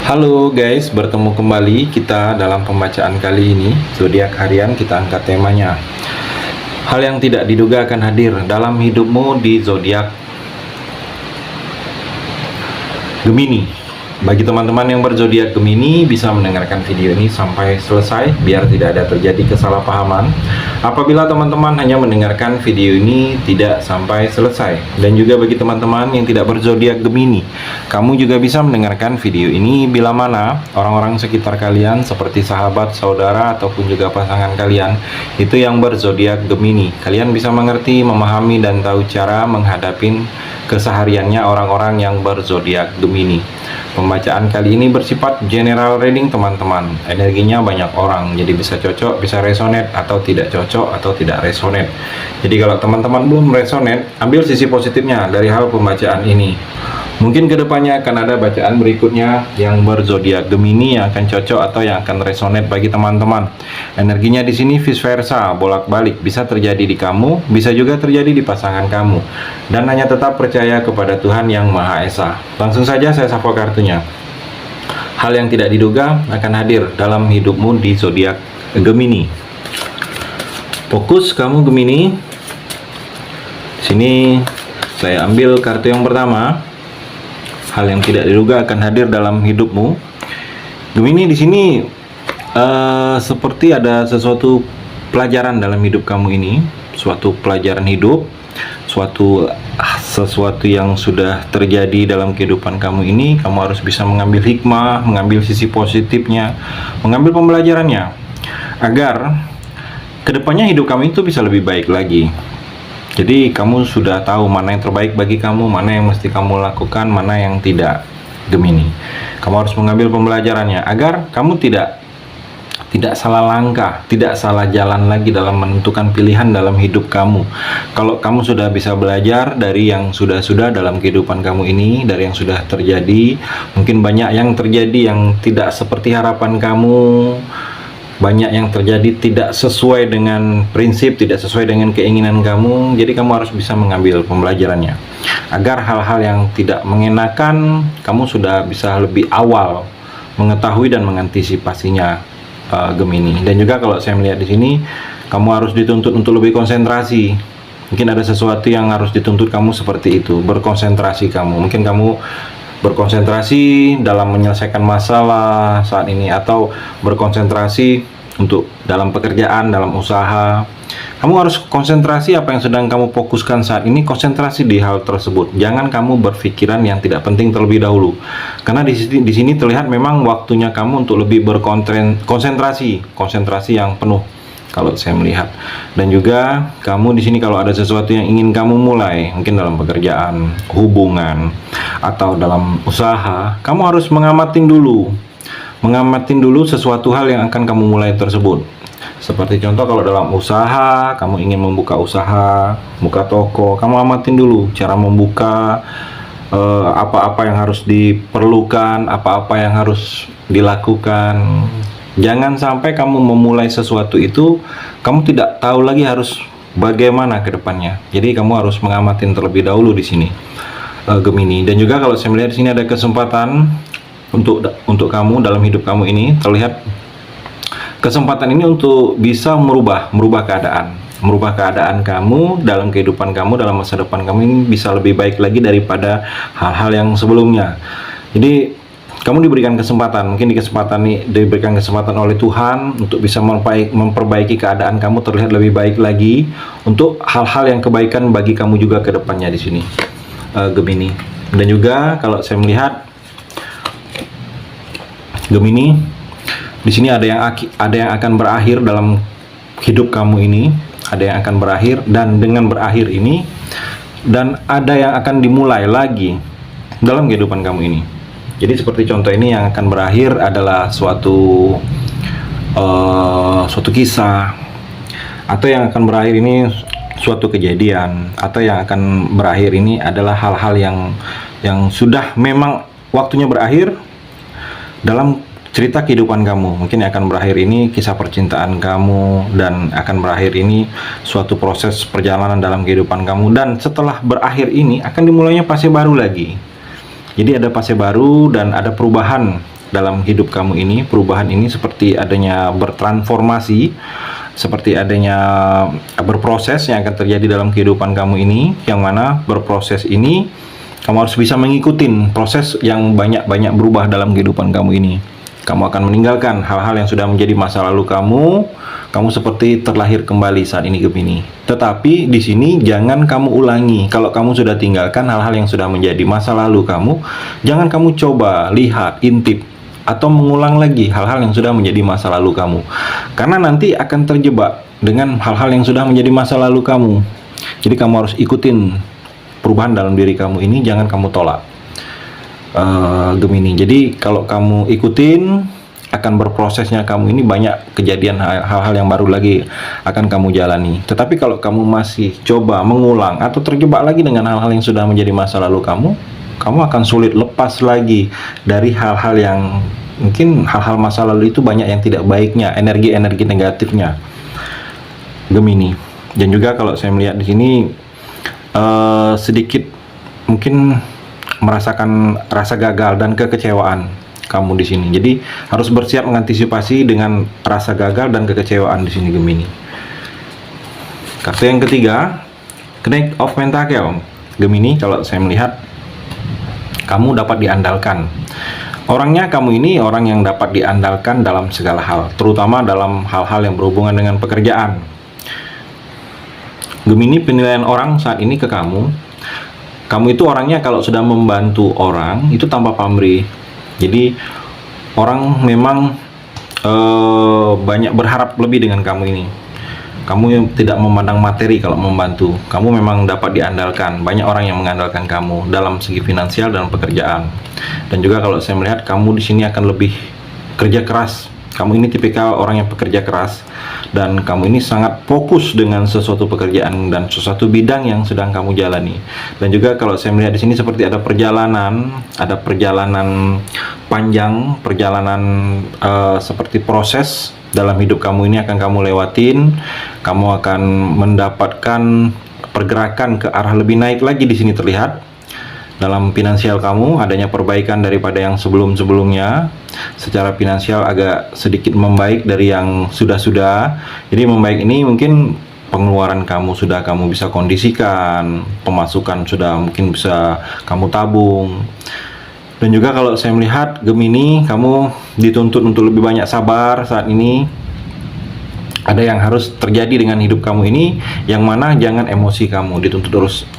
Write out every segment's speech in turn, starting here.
Halo guys, bertemu kembali kita dalam pembacaan kali ini. Zodiak harian kita angkat temanya. Hal yang tidak diduga akan hadir dalam hidupmu di zodiak Gemini. Bagi teman-teman yang berzodiak Gemini bisa mendengarkan video ini sampai selesai biar tidak ada terjadi kesalahpahaman. Apabila teman-teman hanya mendengarkan video ini tidak sampai selesai. Dan juga bagi teman-teman yang tidak berzodiak Gemini, kamu juga bisa mendengarkan video ini bila mana orang-orang sekitar kalian seperti sahabat, saudara ataupun juga pasangan kalian itu yang berzodiak Gemini. Kalian bisa mengerti, memahami dan tahu cara menghadapi kesehariannya orang-orang yang berzodiak Gemini. Pembacaan kali ini bersifat general reading teman-teman. Energinya banyak orang, jadi bisa cocok, bisa resonate atau tidak cocok atau tidak resonate. Jadi kalau teman-teman belum resonate, ambil sisi positifnya dari hal pembacaan ini. Mungkin kedepannya akan ada bacaan berikutnya yang berzodiak Gemini yang akan cocok atau yang akan resonate bagi teman-teman. Energinya di sini vice versa, bolak-balik, bisa terjadi di kamu, bisa juga terjadi di pasangan kamu. Dan hanya tetap percaya kepada Tuhan Yang Maha Esa. Langsung saja saya sapa kartunya. Hal yang tidak diduga akan hadir dalam hidupmu di zodiak Gemini. Fokus kamu Gemini. Sini saya ambil kartu yang pertama. Hal yang tidak diduga akan hadir dalam hidupmu. Gemini di sini seperti ada sesuatu pelajaran dalam hidup kamu ini, suatu pelajaran hidup, sesuatu yang sudah terjadi dalam kehidupan kamu ini. Kamu harus bisa mengambil hikmah, mengambil sisi positifnya, mengambil pembelajarannya, agar kedepannya hidup kamu itu bisa lebih baik lagi. Jadi kamu sudah tahu mana yang terbaik bagi kamu, mana yang mesti kamu lakukan, mana yang tidak, Gemini. Kamu harus mengambil pembelajarannya agar kamu tidak salah langkah, tidak salah jalan lagi dalam menentukan pilihan dalam hidup kamu. Kalau kamu sudah bisa belajar dari yang sudah-sudah dalam kehidupan kamu ini, dari yang sudah terjadi, mungkin banyak yang terjadi yang tidak seperti harapan kamu, banyak yang terjadi tidak sesuai dengan prinsip, tidak sesuai dengan keinginan kamu. Jadi kamu harus bisa mengambil pembelajarannya agar hal-hal yang tidak mengenakan kamu sudah bisa lebih awal mengetahui dan mengantisipasinya, Gemini. Dan juga kalau saya melihat di sini, kamu harus dituntut untuk lebih konsentrasi. Mungkin ada sesuatu yang harus dituntut kamu seperti itu, berkonsentrasi kamu. Mungkin kamu berkonsentrasi dalam menyelesaikan masalah saat ini, atau berkonsentrasi untuk dalam pekerjaan, dalam usaha. Kamu harus konsentrasi apa yang sedang kamu fokuskan saat ini, konsentrasi di hal tersebut. Jangan kamu berpikiran yang tidak penting terlebih dahulu. Karena di sini terlihat memang waktunya kamu untuk lebih konsentrasi yang penuh kalau saya melihat. Dan juga kamu di sini kalau ada sesuatu yang ingin kamu mulai, mungkin dalam pekerjaan, hubungan, atau dalam usaha, kamu harus mengamati dulu sesuatu hal yang akan kamu mulai tersebut. Seperti contoh kalau dalam usaha, kamu ingin membuka usaha, buka toko, kamu amatin dulu cara membuka, apa-apa yang harus diperlukan, apa-apa yang harus dilakukan. Jangan sampai kamu memulai sesuatu itu, kamu tidak tahu lagi harus bagaimana ke depannya. Jadi kamu harus mengamati terlebih dahulu di sini, Gemini. Dan juga kalau saya melihat di sini ada kesempatan untuk kamu dalam hidup kamu ini, terlihat kesempatan ini untuk bisa merubah keadaan kamu dalam kehidupan kamu, dalam masa depan kamu ini bisa lebih baik lagi daripada hal-hal yang sebelumnya. Jadi kamu diberikan kesempatan, mungkin diberikan kesempatan oleh Tuhan untuk bisa memperbaiki keadaan kamu terlihat lebih baik lagi, untuk hal-hal yang kebaikan bagi kamu juga ke depannya di sini, Gemini. Dan juga kalau saya melihat Gemini, di sini ada yang akan berakhir dalam hidup kamu ini, ada yang akan berakhir, dan dengan berakhir ini, dan ada yang akan dimulai lagi dalam kehidupan kamu ini. Jadi seperti contoh ini, yang akan berakhir adalah suatu kisah, atau yang akan berakhir ini suatu kejadian, atau yang akan berakhir ini adalah hal-hal yang sudah memang waktunya berakhir dalam cerita kehidupan kamu. Mungkin yang akan berakhir ini kisah percintaan kamu, dan akan berakhir ini suatu proses perjalanan dalam kehidupan kamu. Dan setelah berakhir ini akan dimulainya fase baru lagi. Jadi ada fase baru dan ada perubahan dalam hidup kamu ini. Perubahan ini seperti adanya bertransformasi, seperti adanya berproses yang akan terjadi dalam kehidupan kamu ini, yang mana berproses ini kamu harus bisa mengikuti proses yang banyak-banyak berubah dalam kehidupan kamu ini. Kamu akan meninggalkan hal-hal yang sudah menjadi masa lalu kamu. Kamu seperti terlahir kembali saat ini Gemini. Tetapi di sini jangan kamu ulangi. Kalau kamu sudah tinggalkan hal-hal yang sudah menjadi masa lalu kamu, jangan kamu coba lihat, intip, atau mengulang lagi hal-hal yang sudah menjadi masa lalu kamu. Karena nanti akan terjebak dengan hal-hal yang sudah menjadi masa lalu kamu. Jadi kamu harus ikutin perubahan dalam diri kamu ini, jangan kamu tolak. Gemini. Jadi kalau kamu ikutin, akan berprosesnya kamu ini banyak kejadian hal-hal yang baru lagi akan kamu jalani. Tetapi kalau kamu masih coba mengulang atau terjebak lagi dengan hal-hal yang sudah menjadi masa lalu kamu, kamu akan sulit lepas lagi dari hal-hal yang mungkin hal-hal masa lalu itu banyak yang tidak baiknya, energi-energi negatifnya, Gemini. Dan juga kalau saya melihat di sini sedikit mungkin merasakan rasa gagal dan kekecewaan kamu di sini. Jadi harus bersiap mengantisipasi dengan rasa gagal dan kekecewaan di sini Gemini. Kartu yang ketiga, Knight of Pentacle. Gemini, kalau saya melihat kamu dapat diandalkan. Orangnya kamu ini orang yang dapat diandalkan dalam segala hal, terutama dalam hal-hal yang berhubungan dengan pekerjaan. Gemini, penilaian orang saat ini ke kamu itu orangnya kalau sudah membantu orang itu tanpa pamrih. Jadi orang memang banyak berharap lebih dengan kamu ini. Kamu tidak memandang materi kalau membantu. Kamu memang dapat diandalkan. Banyak orang yang mengandalkan kamu dalam segi finansial dan pekerjaan. Dan juga kalau saya melihat kamu di sini akan lebih kerja keras. Kamu ini tipikal orang yang pekerja keras, dan kamu ini sangat fokus dengan sesuatu pekerjaan dan sesuatu bidang yang sedang kamu jalani. Dan juga kalau saya melihat di sini seperti ada perjalanan panjang, perjalanan seperti proses dalam hidup kamu ini akan kamu lewatin. Kamu akan mendapatkan pergerakan ke arah lebih naik lagi di sini terlihat. Dalam finansial kamu adanya perbaikan daripada yang sebelum-sebelumnya. Secara finansial agak sedikit membaik dari yang sudah-sudah. Jadi membaik ini mungkin pengeluaran kamu sudah kamu bisa kondisikan, pemasukan sudah mungkin bisa kamu tabung. Dan juga kalau saya melihat Gemini, kamu dituntut untuk lebih banyak sabar saat ini. Ada yang harus terjadi dengan hidup kamu ini, yang mana jangan emosi kamu, dituntut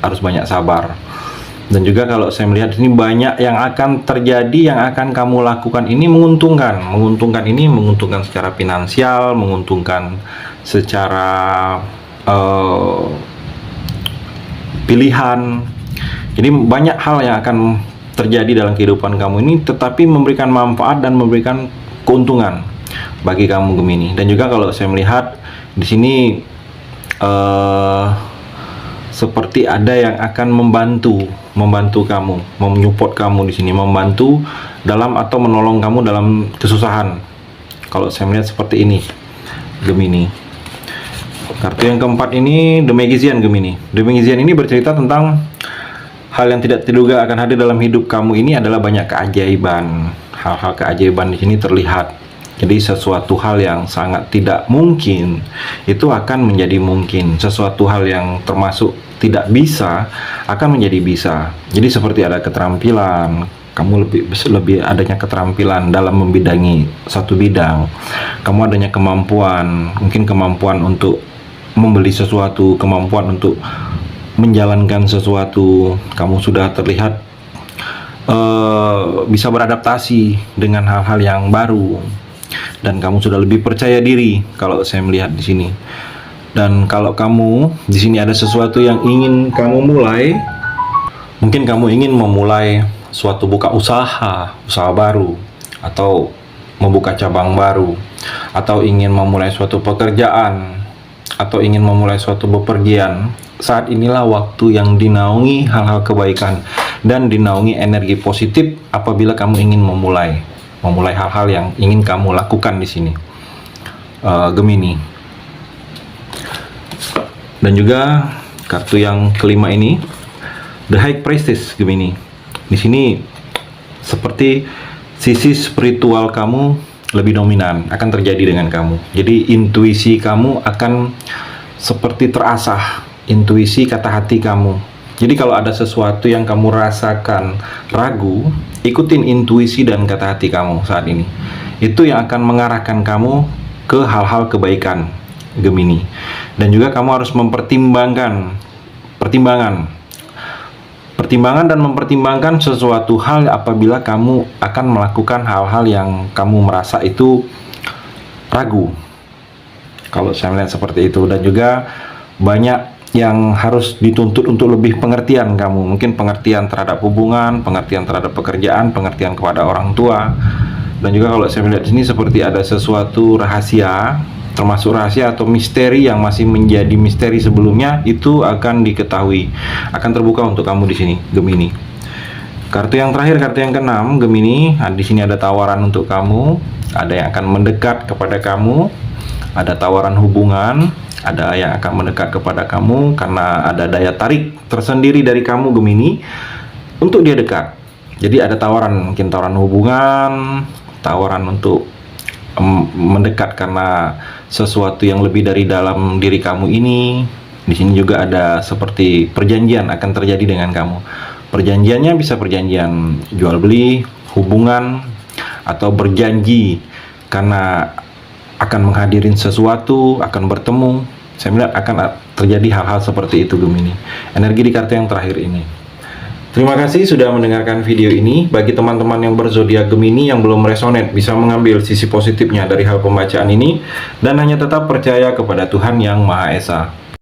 harus banyak sabar. Dan juga kalau saya melihat ini banyak yang akan terjadi, yang akan kamu lakukan ini menguntungkan ini menguntungkan secara finansial, menguntungkan secara pilihan. Jadi banyak hal yang akan terjadi dalam kehidupan kamu ini, tetapi memberikan manfaat dan memberikan keuntungan bagi kamu Gemini. Dan juga kalau saya melihat di sini seperti ada yang akan membantu kamu, menyupport kamu di sini, membantu dalam atau menolong kamu dalam kesusahan. Kalau saya melihat seperti ini, Gemini. Kartu yang keempat ini The Magician, Gemini. The Magician ini bercerita tentang hal yang tidak terduga akan hadir dalam hidup kamu ini adalah banyak keajaiban. Hal-hal keajaiban di sini terlihat. Jadi sesuatu hal yang sangat tidak mungkin itu akan menjadi mungkin. Sesuatu hal yang termasuk tidak bisa akan menjadi bisa. Jadi seperti ada keterampilan, kamu lebih adanya keterampilan dalam membidangi satu bidang. Kamu adanya kemampuan, mungkin kemampuan untuk membeli sesuatu, kemampuan untuk menjalankan sesuatu. Kamu sudah terlihat bisa beradaptasi dengan hal-hal yang baru. Dan kamu sudah lebih percaya diri kalau saya melihat di sini. Dan kalau kamu di sini ada sesuatu yang ingin kamu mulai, mungkin kamu ingin memulai suatu buka usaha baru, atau membuka cabang baru, atau ingin memulai suatu pekerjaan, atau ingin memulai suatu bepergian. Saat inilah waktu yang dinaungi hal-hal kebaikan dan dinaungi energi positif apabila kamu ingin memulai hal-hal yang ingin kamu lakukan di sini, Gemini. Dan juga kartu yang kelima ini, The High Priestess, Gemini. Di sini seperti sisi spiritual kamu lebih dominan akan terjadi dengan kamu. Jadi intuisi kamu akan seperti terasah, intuisi kata hati kamu. Jadi kalau ada sesuatu yang kamu rasakan ragu, ikutin intuisi dan kata hati kamu saat ini. Itu yang akan mengarahkan kamu ke hal-hal kebaikan, Gemini. Dan juga kamu harus pertimbangan dan mempertimbangkan sesuatu hal apabila kamu akan melakukan hal-hal yang kamu merasa itu ragu. Kalau saya melihat seperti itu, dan juga banyak yang harus dituntut untuk lebih pengertian kamu, mungkin pengertian terhadap hubungan, pengertian terhadap pekerjaan, pengertian kepada orang tua. Dan juga kalau saya melihat di sini seperti ada sesuatu rahasia, termasuk rahasia atau misteri yang masih menjadi misteri sebelumnya, itu akan diketahui, akan terbuka untuk kamu di sini, Gemini. Kartu yang terakhir, kartu yang keenam, Gemini. Di sini ada tawaran untuk kamu, ada yang akan mendekat kepada kamu, ada tawaran hubungan, ada yang akan mendekat kepada kamu karena ada daya tarik tersendiri dari kamu, Gemini, untuk dia dekat. Jadi ada tawaran, mungkin tawaran hubungan, tawaran untuk mendekat karena sesuatu yang lebih dari dalam diri kamu ini. Di sini juga ada seperti perjanjian akan terjadi dengan kamu. Perjanjiannya bisa perjanjian jual beli, hubungan, atau berjanji karena akan menghadirin sesuatu, akan bertemu. Saya melihat akan terjadi hal-hal seperti itu, Gemini. Energi di kartu yang terakhir ini. Terima kasih sudah mendengarkan video ini. Bagi teman-teman yang berzodiak Gemini yang belum resonate, bisa mengambil sisi positifnya dari hal pembacaan ini dan hanya tetap percaya kepada Tuhan Yang Maha Esa.